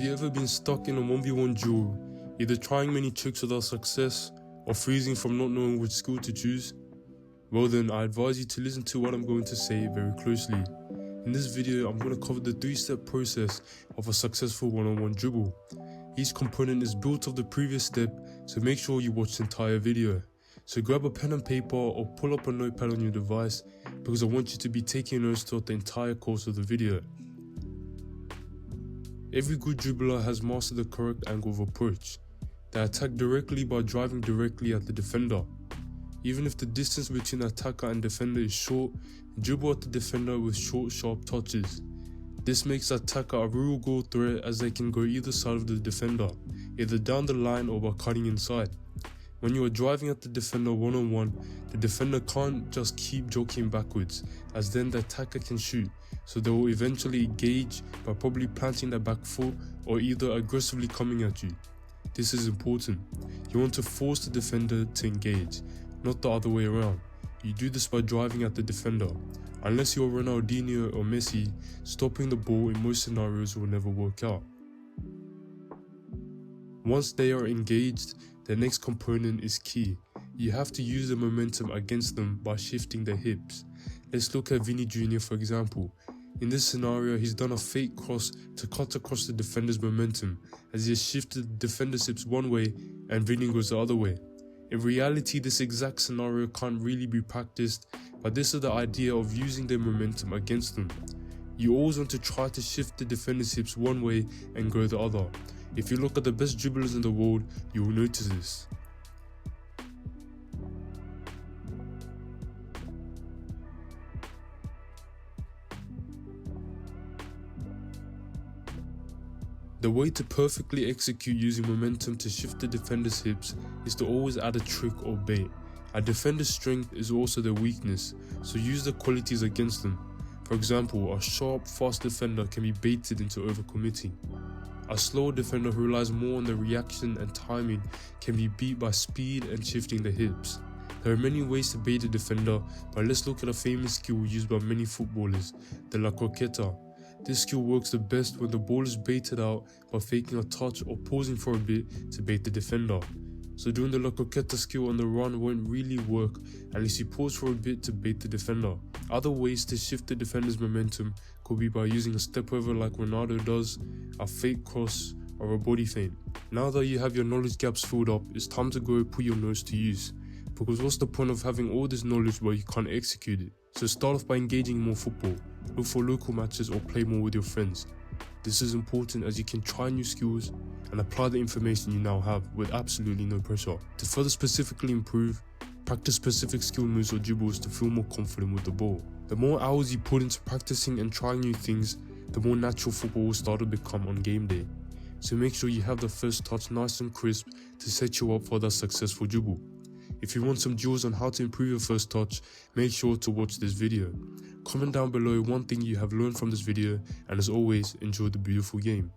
Have you ever been stuck in a 1v1 duel, either trying many tricks without success, or freezing from not knowing which skill to choose? Well then, I advise you to listen to what I'm going to say very closely. In this video, I'm going to cover the 3-step process of a successful one-on-one dribble. Each component is built of the previous step, so make sure you watch the entire video. So grab a pen and paper or pull up a notepad on your device, because I want you to be taking notes throughout the entire course of the video. Every good dribbler has mastered the correct angle of approach. They attack directly by driving directly at the defender. Even if the distance between attacker and defender is short, dribble at the defender with short, sharp touches. This makes the attacker a real goal threat, as they can go either side of the defender, either down the line or by cutting inside. When you are driving at the defender one-on-one, the defender can't just keep jockeying backwards, as then the attacker can shoot, so they will eventually engage by probably planting their back foot or either aggressively coming at you. This is important. You want to force the defender to engage, not the other way around. You do this by driving at the defender. Unless you're Ronaldinho or Messi, stopping the ball in most scenarios will never work out. Once they are engaged, the next component is key. You have to use the momentum against them by shifting their hips. Let's look at Vinicius Junior for example. In this scenario, he's done a fake cross to cut across the defender's momentum, as he has shifted the defender's hips one way and Vinny goes the other way. In reality, this exact scenario can't really be practiced, but this is the idea of using their momentum against them. You always want to try to shift the defender's hips one way and go the other. If you look at the best dribblers in the world, you will notice this. The way to perfectly execute using momentum to shift the defender's hips is to always add a trick or bait. A defender's strength is also their weakness, so use the qualities against them. For example, a sharp, fast defender can be baited into overcommitting. A slow defender who relies more on the reaction and timing can be beat by speed and shifting the hips. There are many ways to bait a defender, but let's look at a famous skill used by many footballers, the la croqueta. This skill works the best when the ball is baited out by faking a touch or pausing for a bit to bait the defender. So doing the la croqueta skill on the run won't really work unless you pause for a bit to bait the defender. Other ways to shift the defender's momentum could be by using a stepover like Ronaldo does, a fake cross, or a body feint. Now that you have your knowledge gaps filled up, it's time to go put your notes to use. Because what's the point of having all this knowledge but you can't execute it? So start off by engaging in more football. Look for local matches or play more with your friends. This is important as you can try new skills and apply the information you now have with absolutely no pressure. To further specifically improve, practice specific skill moves or dribbles to feel more confident with the ball. The more hours you put into practicing and trying new things, the more natural football will start to become on game day. So make sure you have the first touch nice and crisp to set you up for that successful dribble. If you want some drills on how to improve your first touch, make sure to watch this video. Comment down below one thing you have learned from this video, and as always, enjoy the beautiful game.